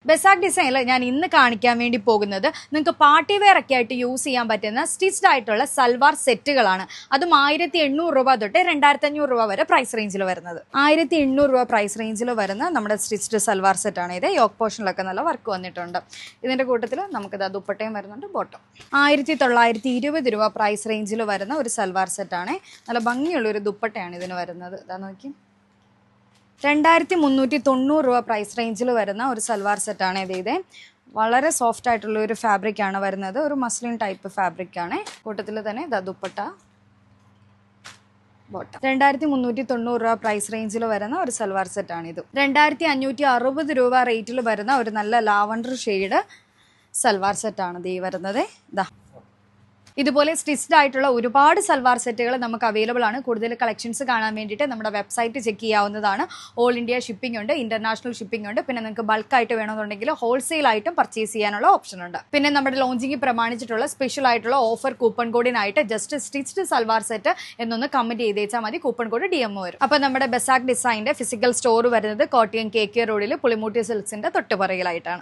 ബെസാക് ഡിസൈനിൽ ഞാൻ ഇന്ന് കാണിക്കാൻ വേണ്ടി പോകുന്നത് നിങ്ങൾക്ക് പാർട്ടി വെയർ ഒക്കെ ആയിട്ട് യൂസ് ചെയ്യാൻ പറ്റുന്ന സ്റ്റിച്ച്ഡ് ആയിട്ടുള്ള സൽവാർ സെറ്റുകളാണ്. അതും 1800 രൂപ തൊട്ട് 2500 രൂപ വരെ പ്രൈസ് റേഞ്ചിൽ വരുന്നത്. 1800 രൂപ പ്രൈസ് റേഞ്ചിൽ വരുന്ന നമ്മുടെ സ്റ്റിച്ച്ഡ് സൽവാർ സെറ്റാണ് ഇത്. യോക്ക് പോർഷനിലൊക്കെ നല്ല വർക്ക് വന്നിട്ടുണ്ട്. ഇതിൻ്റെ കൂട്ടത്തിൽ നമുക്കിത് ദുപ്പട്ടയും വരുന്നുണ്ട്, ബോട്ടം. 1920 രൂപ പ്രൈസ് റേഞ്ചിൽ വരുന്ന ഒരു സൽവാർ സെറ്റാണ്. നല്ല ഭംഗിയുള്ളൊരു ദുപ്പട്ടയാണ് ഇതിന് വരുന്നത്. ഇതാ നോക്കി. 2390 രൂപ പ്രൈസ് റേഞ്ചിൽ വരുന്ന ഒരു സൽവാർ സെറ്റാണ് ഇത്. വളരെ സോഫ്റ്റ് ആയിട്ടുള്ള ഒരു ഫാബ്രിക് ആണ് വരുന്നത്. ഒരു മസ്ലിൻ ടൈപ്പ് ഫാബ്രിക് ആണ്. കൂട്ടത്തിൽ തന്നെ ദുപ്പട്ട, ബോട്ടം. 2390 രൂപ പ്രൈസ് റേഞ്ചിൽ വരുന്ന ഒരു സൽവാർ സെറ്റാണ് ഇത്. 2560 രൂപ റേറ്റിൽ വരുന്ന ഒരു നല്ല ലാവണ്ടർ ഷെയ്ഡ് സൽവാർ സെറ്റാണ് ഈ വരുന്നത്. ഇതുപോലെ സ്റ്റിച്ച്ഡ് ആയിട്ടുള്ള ഒരുപാട് സൽവാർ സെറ്റുകൾ നമുക്ക് അവൈലബിൾ ആണ്. കൂടുതൽ കളക്ഷൻസ് കാണാൻ വേണ്ടിയിട്ട് നമ്മുടെ വെബ്സൈറ്റ് ചെക്ക് ചെയ്യാവുന്നതാണ്. ഓൾ ഇന്ത്യ ഷിപ്പിംഗ് ഉണ്ട്, ഇന്റർനാഷണൽ ഷിപ്പിംഗ് ഉണ്ട്. പിന്നെ നിങ്ങൾക്ക് ബൾക്കായിട്ട് വേണമെന്നുണ്ടെങ്കിൽ ഹോൾസെയിൽ ആയിട്ടും പർച്ചേസ് ചെയ്യാനുള്ള ഓപ്ഷൻ ഉണ്ട്. പിന്നെ നമ്മുടെ ലോഞ്ചിങ് പ്രമാണിച്ചിട്ടുള്ള സ്പെഷ്യൽ ആയിട്ടുള്ള ഓഫർ കൂപ്പൺ കോഡിനായിട്ട് ജസ്റ്റ് സ്റ്റിച്ച്ഡ് സൽവാർ സെറ്റ് എന്നൊന്ന് കമന്റ് ചെയ്തേച്ചാൽ മതി. കൂപ്പൺ കോഡ് DM വരും. അപ്പോൾ നമ്മുടെ ബെസാക് ഡിസൈനിന്റെ ഫിസിക്കൽ സ്റ്റോർ വരുന്നത് കോട്ടയം KK റോഡിൽ പുളിമൂട്ടി സിൽക്സിന്റെ തൊട്ടുപുറകിലായിട്ടാണ്.